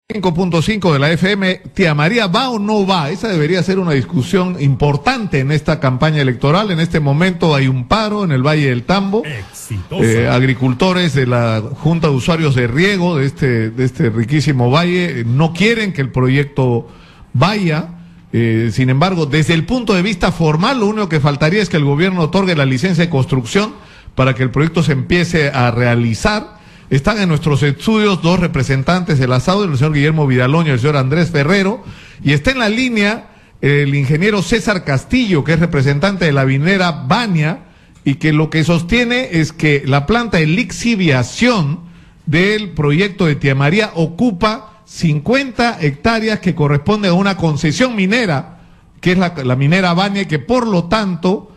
5.5 de la FM, Tía María, ¿va o no va? Esa debería ser una discusión importante en esta campaña electoral. En este momento hay un paro en el Valle del Tambo. Agricultores de la Junta de Usuarios de Riego de este riquísimo valle no quieren que el proyecto vaya. Sin embargo, desde el punto de vista formal, lo único que faltaría es que el gobierno otorgue la licencia de construcción para que el proyecto se empiece a realizar. Están en nuestros estudios dos representantes de la SAUDER, el señor Guillermo Vidaloño y el señor Andrés Ferrero, y está en la línea el ingeniero César Castillo, que es representante de la minera Bania, y que lo que sostiene es que la planta de lixiviación del proyecto de Tía María ocupa 50 hectáreas que corresponden a una concesión minera, que es la minera Bania, y que por lo tanto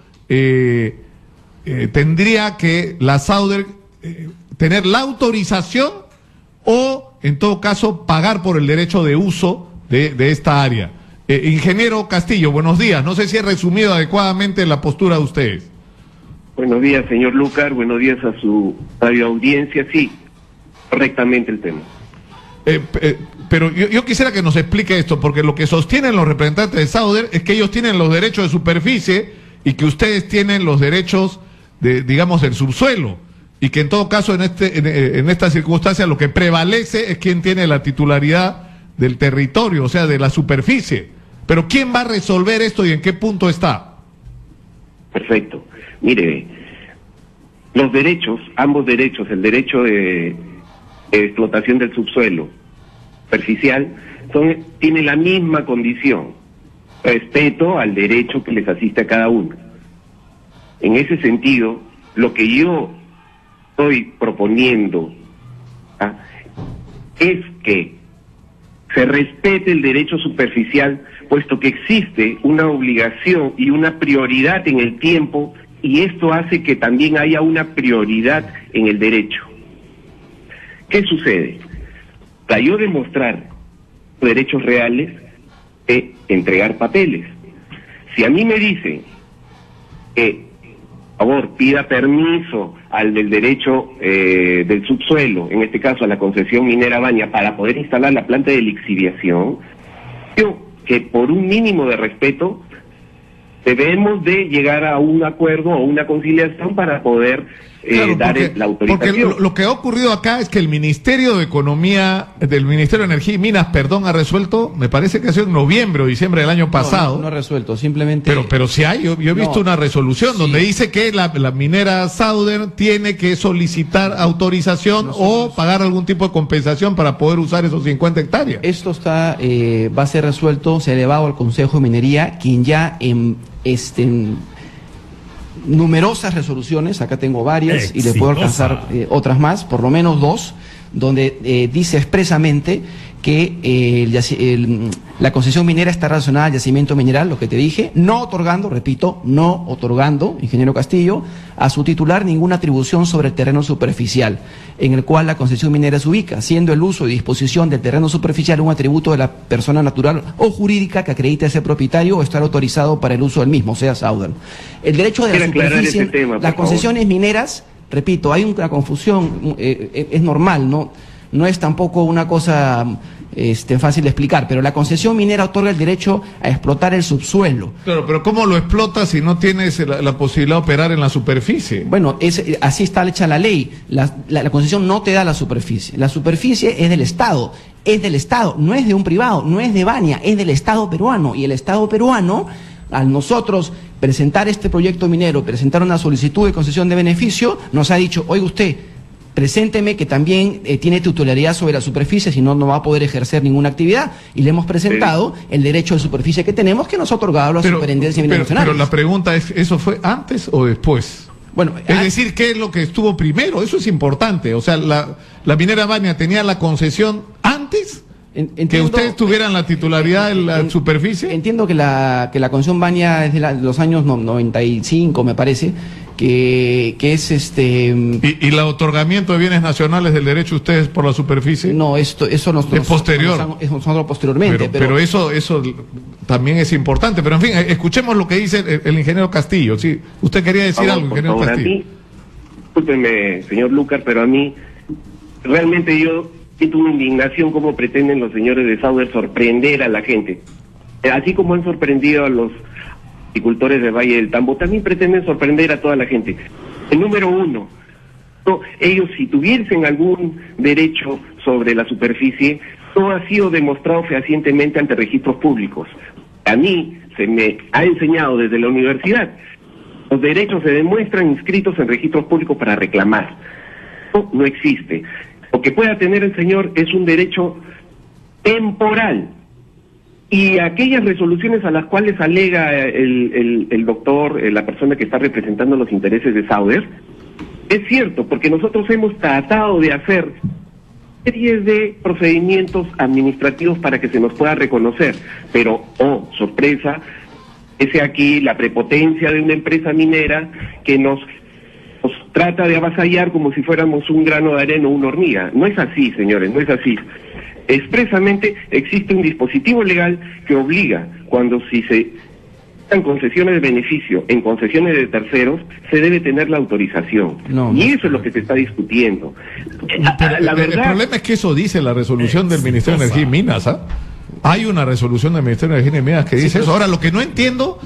tendría que la SAUDER tener la autorización o, en todo caso, pagar por el derecho de uso de esta área. Ingeniero Castillo, buenos días. No sé si he resumido adecuadamente la postura de ustedes. Buenos días, señor Lucar. Buenos días a su radioaudiencia. Sí, correctamente el tema. Pero yo quisiera que nos explique esto, porque lo que sostienen los representantes de SAUDER es que ellos tienen los derechos de superficie y que ustedes tienen los derechos digamos, del subsuelo. Y que en todo caso en esta circunstancia lo que prevalece es quién tiene la titularidad del territorio, o sea, de la superficie. Pero ¿quién va a resolver esto y en qué punto está? Perfecto. Mire, los derechos, ambos derechos, el derecho de explotación del subsuelo superficial, tiene la misma condición, respeto al derecho que les asiste a cada uno. En ese sentido, lo que yo estoy proponiendo es que se respete el derecho superficial, puesto que existe una obligación y una prioridad en el tiempo, y esto hace que también haya una prioridad en el derecho. ¿Qué sucede? Para yo demostrar derechos reales, entregar papeles. Si a mí me dicen que por favor, pida permiso al del derecho del subsuelo, en este caso a la concesión minera Bania, para poder instalar la planta de lixiviación, creo que por un mínimo de respeto debemos de llegar a un acuerdo o una conciliación para poder dar la autorización. Porque lo que ha ocurrido acá es que el Ministerio de Economía, del Ministerio de Energía y Minas, ha resuelto, me parece que ha sido en noviembre o diciembre del año pasado. No ha resuelto, simplemente... Pero sí hay, yo he visto una resolución donde dice que la minera SAUDER tiene que solicitar autorización o pagar algún tipo de compensación para poder usar esos 50 hectáreas. Esto va a ser resuelto, se ha elevado al Consejo de Minería, quien ya numerosas resoluciones, acá tengo varias y le puedo alcanzar otras más, por lo menos dos, donde dice expresamente que la concesión minera está relacionada al yacimiento mineral, lo que te dije, no otorgando, repito, no otorgando, ingeniero Castillo, a su titular ninguna atribución sobre el terreno superficial en el cual la concesión minera se ubica, siendo el uso y disposición del terreno superficial un atributo de la persona natural o jurídica que acredite ser propietario o estar autorizado para el uso del mismo, sea SAUDER. El derecho de la superficie, las concesiones mineras, repito, hay una confusión, es normal, no es tampoco una cosa fácil de explicar, pero la concesión minera otorga el derecho a explotar el subsuelo. Claro, pero ¿cómo lo explotas si no tienes la posibilidad de operar en la superficie? Bueno, así está hecha la ley. La concesión no te da la superficie. La superficie es del Estado, no es de un privado, no es de Bania, es del Estado peruano. Y el Estado peruano, al nosotros presentar este proyecto minero, presentar una solicitud de concesión de beneficio, nos ha dicho, oiga usted, presénteme que también tiene titularidad sobre la superficie, si no, no va a poder ejercer ninguna actividad. Y le hemos presentado el derecho de superficie que tenemos, que nos ha otorgado la Superintendencia Minera Nacional. Pero la pregunta es, ¿eso fue antes o después? Bueno, es decir, ¿qué es lo que estuvo primero? Eso es importante. O sea, ¿la minera Bania tenía la concesión antes? ¿Que ustedes tuvieran la titularidad de la superficie? Entiendo que la concesión Bania es de los años 95, me parece, que es ¿Y el otorgamiento de bienes nacionales del derecho de ustedes por la superficie? No, eso es posterior. Es posteriormente. Pero eso también es importante. Pero en fin, escuchemos lo que dice el ingeniero Castillo. Sí, usted quería decir algo, ingeniero Castillo. Discúlpeme, señor Lucar, pero a mí realmente yo siento una indignación cómo pretenden los señores de Sauer sorprender a la gente. Así como han sorprendido a los agricultores de Valle del Tambo, también pretenden sorprender a toda la gente. El número uno, ellos si tuviesen algún derecho sobre la superficie, no ha sido demostrado fehacientemente ante registros públicos. A mí se me ha enseñado desde la universidad, los derechos se demuestran inscritos en registros públicos para reclamar. No existe. Lo que pueda tener el señor es un derecho temporal. Y aquellas resoluciones a las cuales alega el doctor, la persona que está representando los intereses de Sauer, es cierto, porque nosotros hemos tratado de hacer series de procedimientos administrativos para que se nos pueda reconocer, pero, oh, sorpresa, ese aquí la prepotencia de una empresa minera que nos trata de avasallar como si fuéramos un grano de arena o una hormiga. No es así, señores, no es así. Expresamente existe un dispositivo legal que obliga, cuando si se dan concesiones de beneficio en concesiones de terceros, se debe tener la autorización. Y eso es lo que se está discutiendo. La verdad, el problema es que eso dice la resolución del Ministerio de Energía y Minas, ¿ah? Hay una resolución del Ministerio de Energía y Minas que dice eso. Ahora, lo que no entiendo,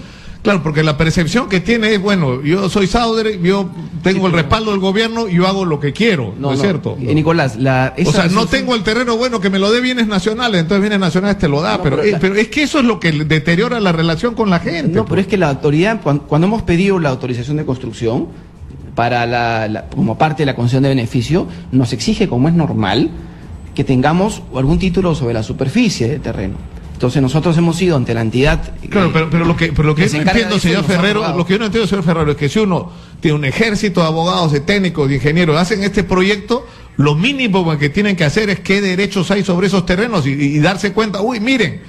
claro, porque la percepción que tiene es, bueno, yo soy Sauer, yo tengo el respaldo del gobierno, yo hago lo que quiero, ¿no es cierto? Nicolás, o sea, no tengo el terreno bueno que me lo dé Bienes Nacionales, entonces Bienes Nacionales te lo da, pero es que eso es lo que deteriora la relación con la gente. No, pero es que la autoridad, cuando hemos pedido la autorización de construcción para como parte de la concesión de beneficio, nos exige, como es normal, que tengamos algún título sobre la superficie del terreno. Entonces nosotros hemos ido ante la entidad. Claro, pero lo que yo no entiendo, señor Ferrero, es que si uno tiene un ejército de abogados, de técnicos, de ingenieros, hacen este proyecto, lo mínimo que tienen que hacer es qué derechos hay sobre esos terrenos y darse cuenta, uy, miren,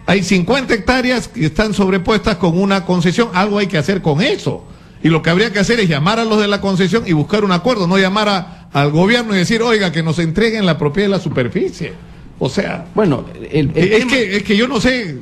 hay 50 hectáreas que están sobrepuestas con una concesión, algo hay que hacer con eso. Y lo que habría que hacer es llamar a los de la concesión y buscar un acuerdo, no llamar al gobierno y decir, oiga, que nos entreguen la propiedad de la superficie. O sea, bueno, es que yo no sé.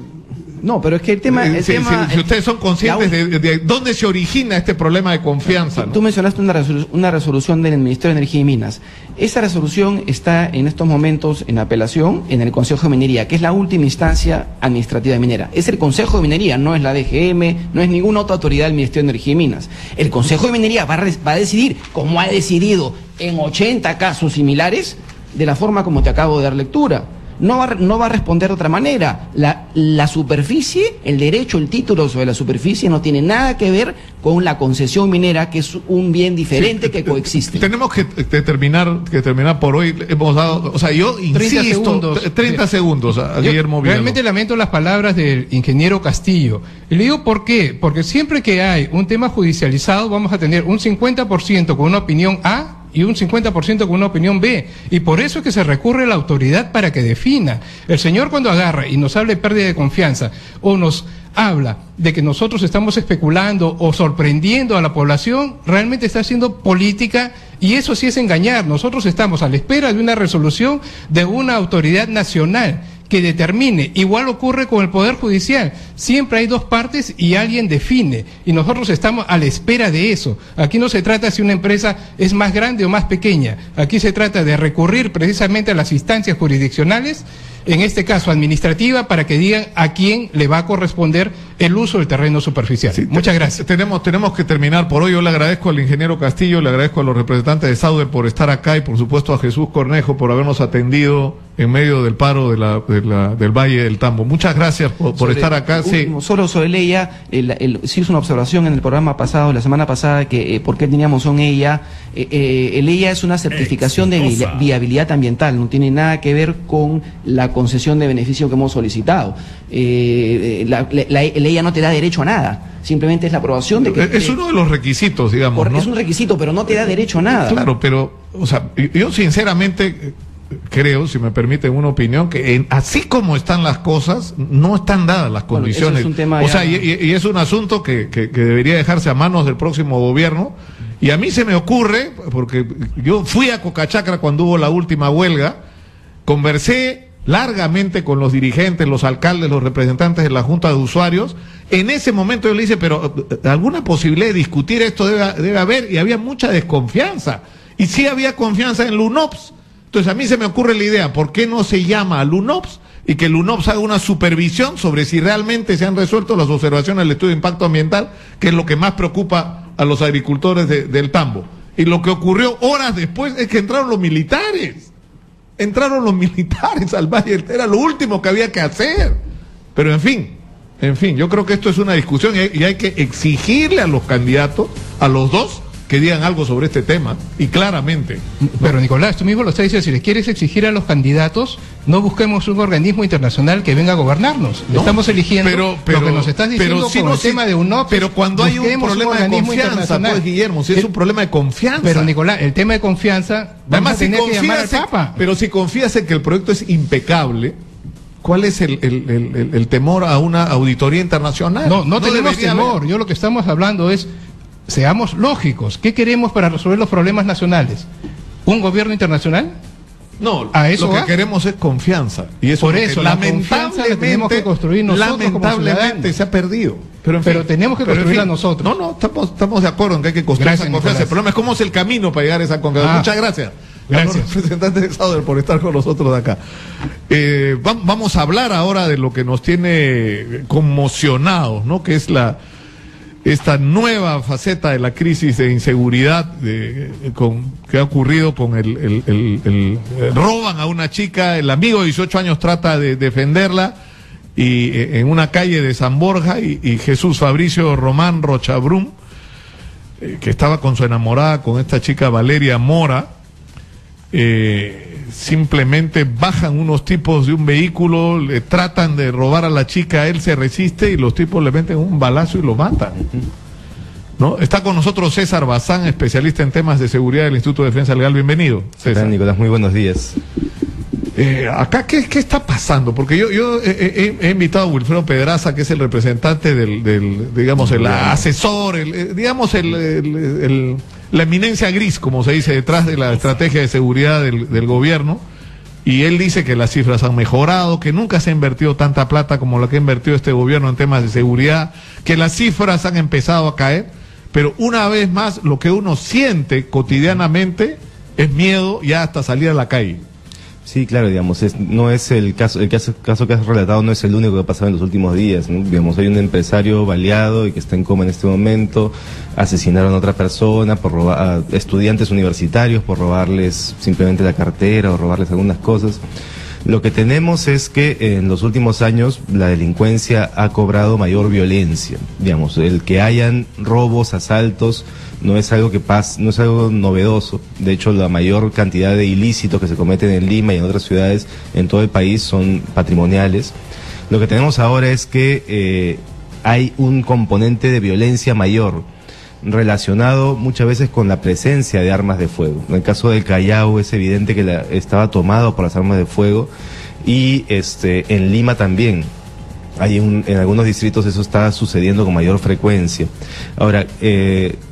No, pero es que el tema... Si ustedes son conscientes de dónde se origina este problema de confianza, ¿no? Tú mencionaste una resolución del Ministerio de Energía y Minas. Esa resolución está en estos momentos en apelación en el Consejo de Minería, que es la última instancia administrativa minera. Es el Consejo de Minería, no es la DGM, no es ninguna otra autoridad del Ministerio de Energía y Minas. El Consejo de Minería va a decidir, como ha decidido en 80 casos similares, de la forma como te acabo de dar lectura. No va a responder de otra manera. La superficie, el derecho, el título sobre la superficie no tiene nada que ver con la concesión minera, que es un bien diferente que coexiste. Tenemos que terminar por hoy. Hemos dado, o sea, yo insisto, 30 segundos a Guillermo Villalobos. Realmente lamento las palabras del ingeniero Castillo. Y le digo por qué. Porque siempre que hay un tema judicializado vamos a tener un 50% con una opinión A y un 50% con una opinión B. Y por eso es que se recurre a la autoridad para que defina. El señor cuando agarra y nos habla de pérdida de confianza o nos habla de que nosotros estamos especulando o sorprendiendo a la población, realmente está haciendo política y eso sí es engañar. Nosotros estamos a la espera de una resolución de una autoridad nacional que determine. Igual ocurre con el Poder Judicial. Siempre hay dos partes y alguien define. Y nosotros estamos a la espera de eso. Aquí no se trata si una empresa es más grande o más pequeña. Aquí se trata de recurrir precisamente a las instancias jurisdiccionales, en este caso administrativa, para que digan a quién le va a corresponder el uso del terreno superficial. Sí, muchas gracias. Tenemos que terminar por hoy. Yo le agradezco al ingeniero Castillo, le agradezco a los representantes de Sauer por estar acá y por supuesto a Jesús Cornejo por habernos atendido en medio del paro del Valle del Tambo. Muchas gracias por estar acá. Solo sobre Leia, sí hizo una observación en el programa pasado, la semana pasada, que por qué teníamos un EIA. El EIA es una certificación de viabilidad ambiental, no tiene nada que ver con la concesión de beneficio que hemos solicitado. El EIA no te da derecho a nada, simplemente es la aprobación de que... Es uno de los requisitos, digamos, ¿no? Es un requisito, pero no te da derecho a nada. Claro, pero, o sea, yo sinceramente creo, si me permiten una opinión, que así como están las cosas, no están dadas las condiciones. Eso es un tema y es un asunto que debería dejarse a manos del próximo gobierno. Y a mí se me ocurre, porque yo fui a Cocachacra cuando hubo la última huelga, conversé largamente con los dirigentes, los alcaldes, los representantes de la Junta de Usuarios. En ese momento yo le dije, pero alguna posibilidad de discutir esto debe haber, y había mucha desconfianza. Y sí había confianza en LUNOPS. Entonces a mí se me ocurre la idea, ¿por qué no se llama al UNOPS y que el UNOPS haga una supervisión sobre si realmente se han resuelto las observaciones del estudio de impacto ambiental, que es lo que más preocupa a los agricultores del Tambo? Y lo que ocurrió horas después es que entraron los militares. Entraron los militares al Valle, era lo último que había que hacer. Pero en fin, yo creo que esto es una discusión y hay que exigirle a los candidatos, a los dos, que digan algo sobre este tema, y claramente. Pero Nicolás, tú mismo lo estás diciendo, si le quieres exigir a los candidatos, no busquemos un organismo internacional que venga a gobernarnos. No, estamos eligiendo lo que nos estás diciendo con el tema de UNOPS. Pero cuando hay un problema de confianza, pues, Guillermo, si es un problema de confianza. Pero Nicolás, el tema de confianza, vamos a tener que llamar al Papa. Pero si confías en que el proyecto es impecable, ¿cuál es el temor a una auditoría internacional? No tenemos temor. Yo lo que estamos hablando es, seamos lógicos. ¿Qué queremos para resolver los problemas nacionales? ¿Un gobierno internacional? No, lo que queremos es confianza. Y eso, por eso, lamentablemente tenemos que construir nosotros. Lamentablemente se ha perdido. Pero tenemos que construirla nosotros. No, estamos de acuerdo en que hay que construir esa confianza. Nicolás. El problema es cómo es el camino para llegar a esa confianza. Muchas gracias. Gracias. Representante de Sauder, por estar con nosotros de acá. Vamos a hablar ahora de lo que nos tiene conmocionados, ¿no? Que es esta nueva faceta de la crisis de inseguridad que ha ocurrido con roban a una chica, el amigo de 18 años trata de defenderla y en una calle de San Borja y Jesús Fabricio Román Rochabrum, que estaba con su enamorada, con esta chica Valeria Mora, simplemente bajan unos tipos de un vehículo, le tratan de robar a la chica, él se resiste y los tipos le meten un balazo y lo matan, ¿no? Está con nosotros César Bazán, especialista en temas de seguridad del Instituto de Defensa Legal. Bienvenido, César. Hola, Nicolás, muy buenos días. Acá, ¿qué está pasando? Porque yo he invitado a Wilfredo Pedraza, que es el representante digamos, el asesor, la eminencia gris, como se dice, detrás de la estrategia de seguridad del gobierno, y él dice que las cifras han mejorado, que nunca se ha invertido tanta plata como la que ha invertido este gobierno en temas de seguridad, que las cifras han empezado a caer, pero una vez más lo que uno siente cotidianamente es miedo ya hasta salir a la calle. Sí, claro, digamos, no es el caso que has relatado no es el único que ha pasado en los últimos días, ¿no? Digamos, hay un empresario baleado y que está en coma en este momento, asesinaron a otra persona por robar a estudiantes universitarios, por robarles simplemente la cartera o robarles algunas cosas. Lo que tenemos es que en los últimos años la delincuencia ha cobrado mayor violencia, digamos, el que hayan robos, asaltos, no es algo no es algo novedoso. De hecho, la mayor cantidad de ilícitos que se cometen en Lima y en otras ciudades en todo el país son patrimoniales. Lo que tenemos ahora es que hay un componente de violencia mayor, relacionado muchas veces con la presencia de armas de fuego. En el caso del Callao es evidente que estaba tomado por las armas de fuego, y en Lima también. En algunos distritos eso está sucediendo con mayor frecuencia. Ahora,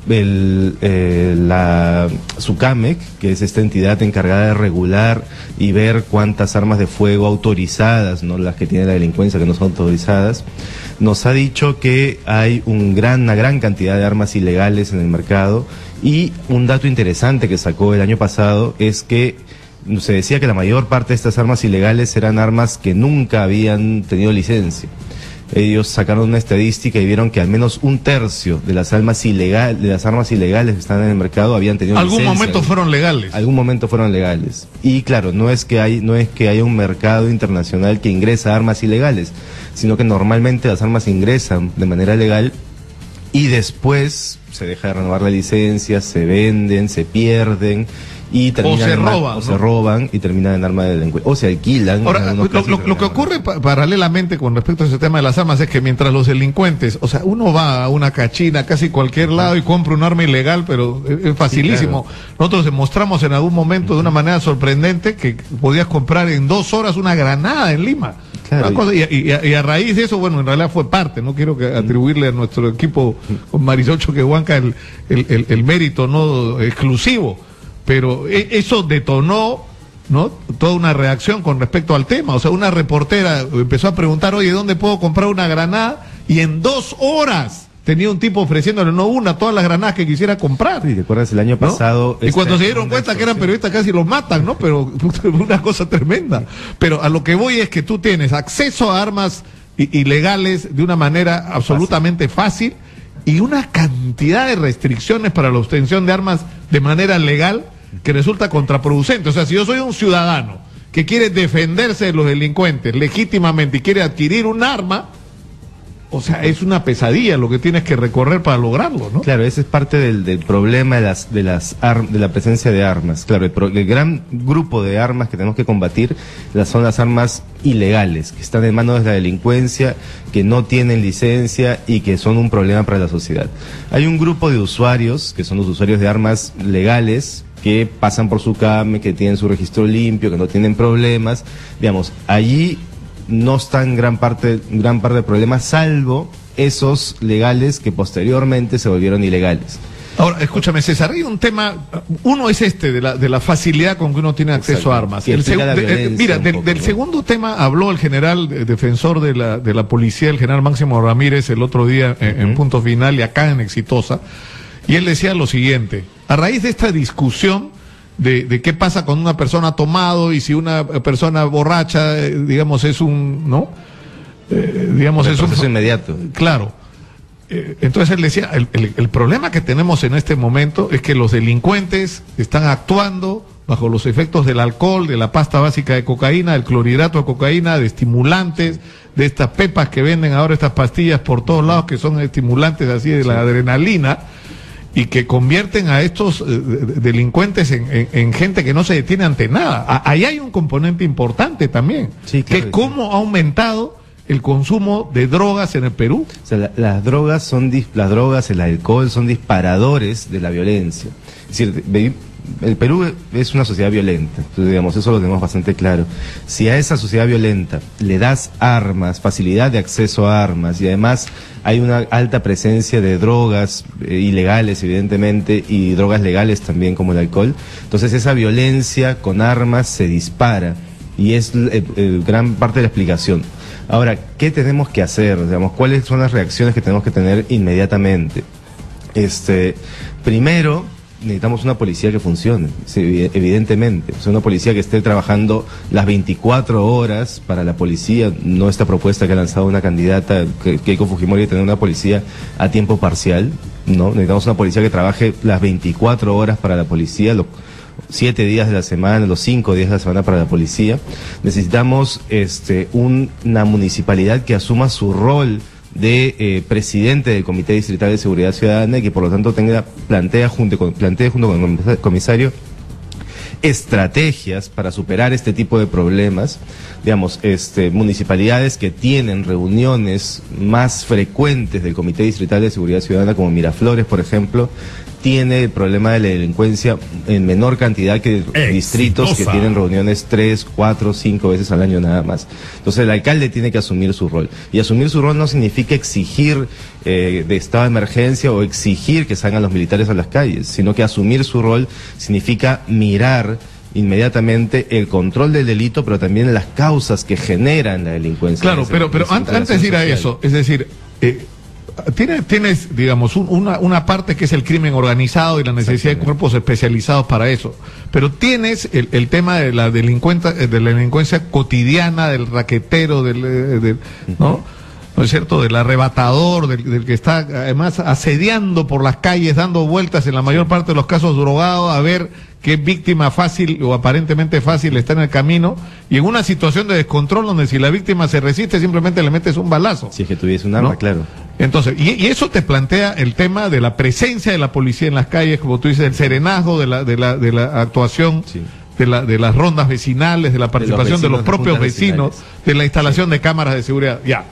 la SUCAMEC, que es esta entidad encargada de regular y ver cuántas armas de fuego autorizadas, no las que tiene la delincuencia que no son autorizadas, nos ha dicho que hay una gran cantidad de armas ilegales en el mercado, y un dato interesante que sacó el año pasado es que se decía que la mayor parte de estas armas ilegales eran armas que nunca habían tenido licencia. Ellos sacaron una estadística y vieron que al menos un tercio de las armas ilegales que están en el mercado habían tenido licencia. Algún momento fueron legales. Algún momento fueron legales. Y claro, no es que haya un mercado internacional que ingresa armas ilegales, sino que normalmente las armas ingresan de manera legal y después se deja de renovar la licencia, se venden, se pierden y terminan se roban y terminan en arma de delincuencia, o se alquilan. Ahora, lo que ocurre paralelamente con respecto a ese tema de las armas es que mientras los delincuentes, o sea, uno va a una cachina, casi cualquier lado, y compra un arma ilegal, pero es facilísimo. Sí, claro. Nosotros demostramos en algún momento de una manera sorprendente que podías comprar en 2 horas una granada en Lima. Claro, y a raíz de eso, bueno, en realidad fue parte, no quiero atribuirle a nuestro equipo con Marisol Choquehuanca el mérito no exclusivo, pero eso detonó, ¿no?, toda una reacción con respecto al tema. O sea, una reportera empezó a preguntar, oye, ¿dónde puedo comprar una granada? Y en 2 horas tenía un tipo ofreciéndole no una, todas las granadas que quisiera comprar. Sí, ¿te acuerdas el año pasado? Y cuando se dieron cuenta que eran periodistas casi los matan, ¿no? Pero una cosa tremenda. Pero a lo que voy es que tú tienes acceso a armas ilegales de una manera absolutamente fácil y una cantidad de restricciones para la obtención de armas de manera legal que resulta contraproducente. O sea, si yo soy un ciudadano que quiere defenderse de los delincuentes legítimamente y quiere adquirir un arma, o sea, es una pesadilla lo que tienes que recorrer para lograrlo, ¿no? Claro, ese es parte del problema de la presencia de armas. Claro, el gran grupo de armas que tenemos que combatir son las armas ilegales, que están en manos de la delincuencia, que no tienen licencia y que son un problema para la sociedad. Hay un grupo de usuarios, que son los usuarios de armas legales, que pasan por su CAME, que tienen su registro limpio, que no tienen problemas. Digamos, allí no están gran parte de problemas, salvo esos legales que posteriormente se volvieron ilegales. Ahora, escúchame, César, hay un tema, uno es de la facilidad con que uno tiene acceso a armas. Del segundo tema habló el general defensor de la policía, el general Máximo Ramírez, el otro día en Punto Final y acá en Exitosa, y él decía lo siguiente: a raíz de esta discusión de qué pasa con una persona tomado y si una persona borracha, digamos, es un, ¿no? Digamos, es un proceso inmediato. Claro. Entonces él decía, el problema que tenemos en este momento es que los delincuentes están actuando bajo los efectos del alcohol, de la pasta básica de cocaína, del clorhidrato de cocaína, de estimulantes, de estas pepas que venden ahora, estas pastillas por todos lados que son estimulantes así de la adrenalina, y que convierten a estos delincuentes en gente que no se detiene ante nada. Ahí hay un componente importante también, sí, claro, que es cómo ha aumentado el consumo de drogas en el Perú. O sea, las drogas, el alcohol son disparadores de la violencia. Es decir, el Perú es una sociedad violenta, entonces, digamos, eso lo tenemos bastante claro. Si a esa sociedad violenta le das armas, facilidad de acceso a armas, y además hay una alta presencia de drogas ilegales, evidentemente, y drogas legales también, como el alcohol, entonces esa violencia con armas se dispara, y es gran parte de la explicación. Ahora, ¿qué tenemos que hacer? Digamos, ¿cuáles son las reacciones que tenemos que tener inmediatamente? Primero, necesitamos una policía que funcione, evidentemente. O sea, una policía que esté trabajando las 24 horas para la policía, no esta propuesta que ha lanzado una candidata, Keiko Fujimori, de tener una policía a tiempo parcial, ¿no? Necesitamos una policía que trabaje las 24 horas para la policía, los 7 días de la semana, los 5 días de la semana para la policía. Necesitamos una municipalidad que asuma su rol de presidente del Comité Distrital de Seguridad Ciudadana y que por lo tanto plantee junto con el comisario estrategias para superar este tipo de problemas. Digamos, municipalidades que tienen reuniones más frecuentes del Comité Distrital de Seguridad Ciudadana, como Miraflores, por ejemplo, tiene el problema de la delincuencia en menor cantidad que distritos que tienen reuniones 3, 4, 5 veces al año nada más. Entonces el alcalde tiene que asumir su rol. Y asumir su rol no significa exigir de estado de emergencia o exigir que salgan los militares a las calles, sino que asumir su rol significa mirar inmediatamente el control del delito, pero también las causas que generan la delincuencia. Claro, pero antes de ir a eso, es decir, tienes, digamos, una parte que es el crimen organizado y la necesidad de cuerpos especializados para eso, pero tienes el tema de la delincuencia cotidiana, del raquetero, ¿no? ¿No es cierto?, del arrebatador, del que está además asediando por las calles, dando vueltas en la mayor parte de los casos drogado a ver qué víctima fácil o aparentemente fácil está en el camino, y en una situación de descontrol donde si la víctima se resiste simplemente le metes un balazo. Si es que tuviese un arma, ¿no? Claro. Entonces, y eso te plantea el tema de la presencia de la policía en las calles, como tú dices, el serenazgo de la actuación. Sí. De las rondas vecinales, de la participación de los propios vecinos, de la instalación de cámaras de seguridad, ya.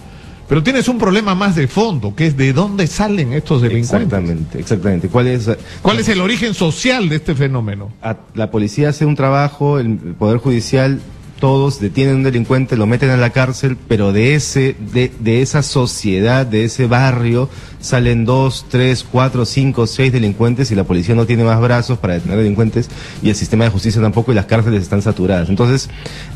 Pero tienes un problema más de fondo, que es de dónde salen estos delincuentes. Exactamente. ¿Cuál es el origen social de este fenómeno? La policía hace un trabajo, el Poder Judicial todos detienen a un delincuente, lo meten a la cárcel, pero de esa sociedad, de ese barrio, salen 2, 3, 4, 5, 6 delincuentes y la policía no tiene más brazos para detener delincuentes y el sistema de justicia tampoco y las cárceles están saturadas. Entonces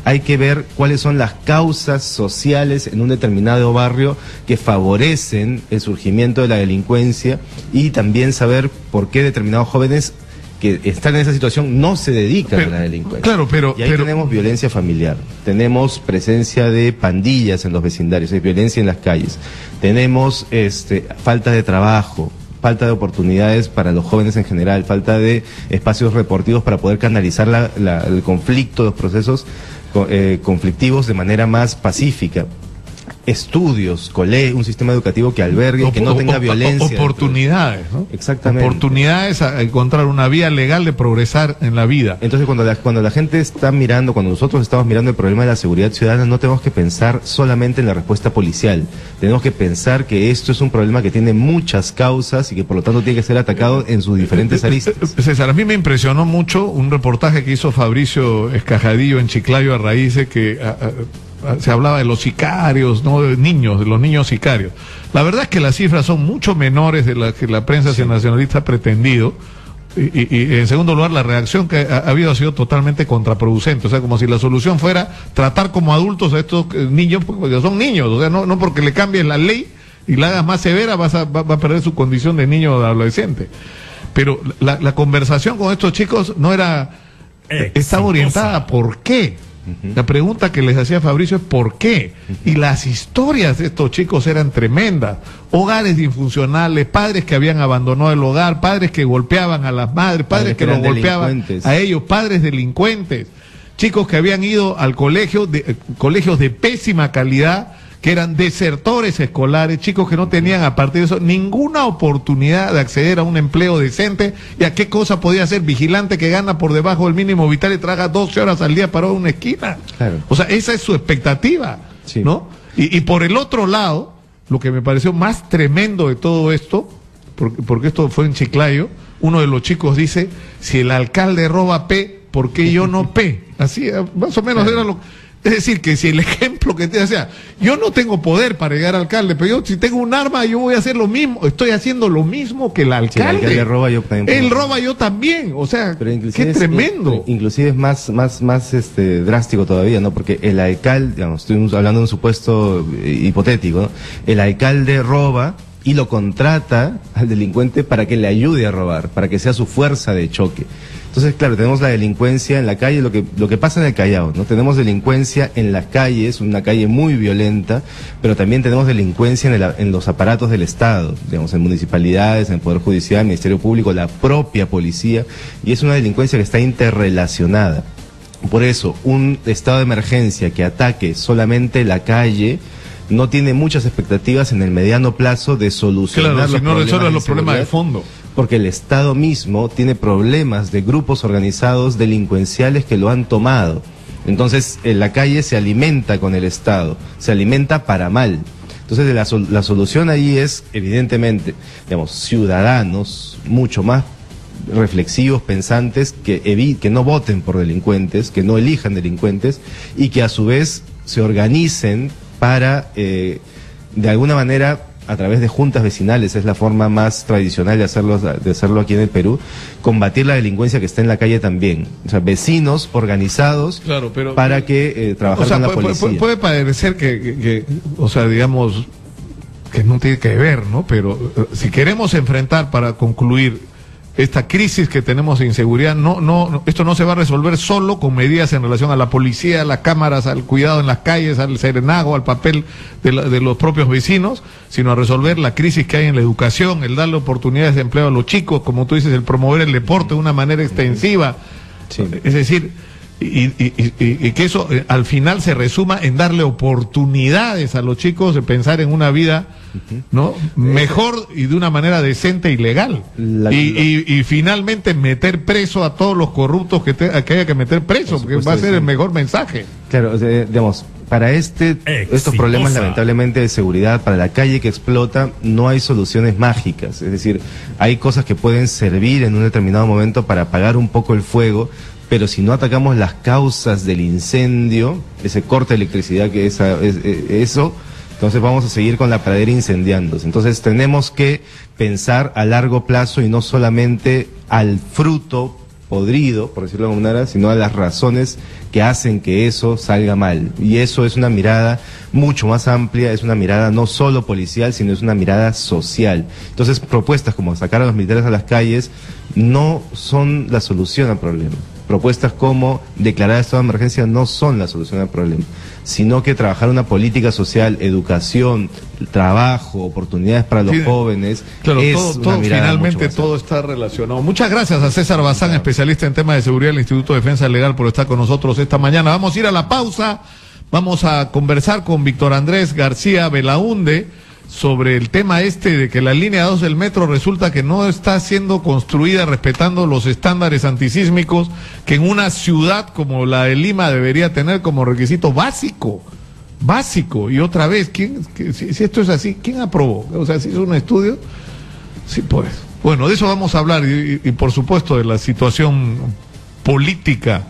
hay que ver cuáles son las causas sociales en un determinado barrio que favorecen el surgimiento de la delincuencia y también saber por qué determinados jóvenes que están en esa situación no se dedican a la delincuencia. Claro, y ahí tenemos violencia familiar, tenemos presencia de pandillas en los vecindarios, hay violencia en las calles, tenemos falta de trabajo, falta de oportunidades para los jóvenes en general, falta de espacios deportivos para poder canalizar el conflicto, los procesos conflictivos de manera más pacífica. Estudios, un sistema educativo que albergue, que no tenga violencia. Oportunidades, ¿no? Exactamente. Oportunidades a encontrar una vía legal de progresar en la vida. Entonces, cuando la gente está mirando, cuando nosotros estamos mirando el problema de la seguridad ciudadana, no tenemos que pensar solamente en la respuesta policial. Tenemos que pensar que esto es un problema que tiene muchas causas y que por lo tanto tiene que ser atacado en sus diferentes aristas. César, a mí me impresionó mucho un reportaje que hizo Fabricio Escajadillo en Chiclayo a raíz de que se hablaba de los sicarios, ¿no? De los niños sicarios. La verdad es que las cifras son mucho menores de las que la prensa sensacionalista ha pretendido. Y en segundo lugar, la reacción que ha habido ha sido totalmente contraproducente. O sea, como si la solución fuera tratar como adultos a estos niños, porque son niños. O sea, no porque le cambies la ley y la hagas más severa, va a perder su condición de niño o de adolescente. Pero la conversación con estos chicos no era... estaba orientada a por qué. La pregunta que les hacía Fabricio es ¿por qué? Y las historias de estos chicos eran tremendas. Hogares disfuncionales, padres que habían abandonado el hogar, padres que golpeaban a las madres, padres que los golpeaban a ellos, padres delincuentes, chicos que habían ido al colegios de pésima calidad, que eran desertores escolares, chicos que no tenían a partir de eso ninguna oportunidad de acceder a un empleo decente. ¿Y a qué cosa podía ser? Vigilante que gana por debajo del mínimo vital y trabaja 12 horas al día parado en una esquina. Claro. O sea, esa es su expectativa, sí, ¿no? Y por el otro lado, lo que me pareció más tremendo de todo esto, porque esto fue en Chiclayo, uno de los chicos dice, si el alcalde roba P, ¿por qué yo no P? Así, más o menos era lo... Es decir, que si el ejemplo que te decía, yo no tengo poder para llegar al alcalde, pero yo si tengo un arma, yo voy a hacer lo mismo, estoy haciendo lo mismo que el alcalde. Si el alcalde roba, yo también. Él roba, yo también, o sea, qué tremendo. Inclusive es más drástico todavía, ¿no? Porque el alcalde, digamos, estuvimos hablando de un supuesto hipotético, ¿no? El alcalde roba y lo contrata al delincuente para que le ayude a robar, para que sea su fuerza de choque. Entonces, claro, tenemos la delincuencia en la calle, lo que pasa en el Callao, ¿no? Tenemos delincuencia en las calles, una calle muy violenta, pero también tenemos delincuencia en los aparatos del Estado, digamos, en municipalidades, en el Poder Judicial, el Ministerio Público, la propia policía, y es una delincuencia que está interrelacionada. Por eso, un estado de emergencia que ataque solamente la calle no tiene muchas expectativas en el mediano plazo de solucionar si no resuelve los problemas de fondo. Porque el Estado mismo tiene problemas de grupos organizados delincuenciales que lo han tomado. Entonces, la calle se alimenta con el Estado, se alimenta para mal. Entonces, la solución ahí es, evidentemente, digamos, ciudadanos mucho más reflexivos, pensantes, que no voten por delincuentes, que no elijan delincuentes y que a su vez se organicen para, de alguna manera, a través de juntas vecinales, es la forma más tradicional de hacerlo aquí en el Perú, combatir la delincuencia que está en la calle también. O sea, vecinos organizados, claro, para que trabajar con la policía. Puede parecer que, o sea, digamos, que no tiene que ver, ¿no? Pero si queremos enfrentar, para concluir, esta crisis que tenemos de inseguridad, esto no se va a resolver solo con medidas en relación a la policía, a las cámaras, al cuidado en las calles, al serenazgo, al papel de los propios vecinos, sino a resolver la crisis que hay en la educación, el darle oportunidades de empleo a los chicos, como tú dices, el promover el deporte de una manera extensiva. Sí. Es decir, y que eso al final se resuma en darle oportunidades a los chicos de pensar en una vida, ¿no?, mejor y de una manera decente y legal, y finalmente meter preso a todos los corruptos que haya que meter preso, porque va a ser el mejor mensaje. Claro, digamos, para estos problemas lamentablemente de seguridad, para la calle que explota, no hay soluciones mágicas. Es decir, hay cosas que pueden servir en un determinado momento para apagar un poco el fuego, pero si no atacamos las causas del incendio, ese corte de electricidad que eso, entonces vamos a seguir con la pradera incendiándose. Entonces tenemos que pensar a largo plazo y no solamente al fruto podrido, por decirlo de alguna manera, sino a las razones que hacen que eso salga mal. Y eso es una mirada mucho más amplia, es una mirada no solo policial, sino es una mirada social. Entonces propuestas como sacar a los militares a las calles no son la solución al problema. Propuestas como declarar estado de emergencia no son la solución al problema, sino que trabajar una política social, educación, trabajo, oportunidades para los jóvenes. Claro, es todo finalmente todo está relacionado. Muchas gracias a César Bazán, especialista en temas de seguridad del Instituto de Defensa Legal, por estar con nosotros esta mañana. Vamos a ir a la pausa, vamos a conversar con Víctor Andrés García Belaunde sobre el tema de que la línea 2 del metro resulta que no está siendo construida respetando los estándares antisísmicos que en una ciudad como la de Lima debería tener como requisito básico. Y otra vez, si esto es así, ¿quién aprobó? O sea, ¿se hizo un estudio? Sí, pues. Bueno, de eso vamos a hablar y por supuesto de la situación política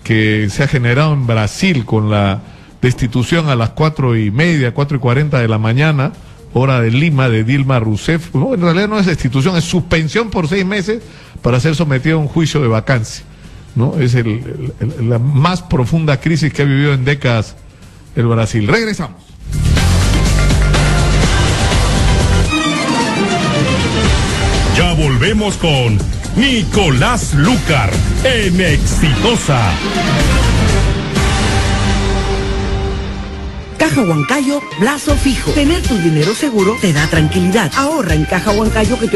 que se ha generado en Brasil con la destitución a las 4:30, 4:40 de la mañana, hora de Lima, de Dilma Rousseff. No, en realidad no es destitución, es suspensión por 6 meses para ser sometido a un juicio de vacancia, ¿no? Es la más profunda crisis que ha vivido en décadas el Brasil. Regresamos. Ya volvemos con Nicolás Lucar en Exitosa. Caja Huancayo, plazo fijo. Tener tu dinero seguro te da tranquilidad. Ahorra en Caja Huancayo que te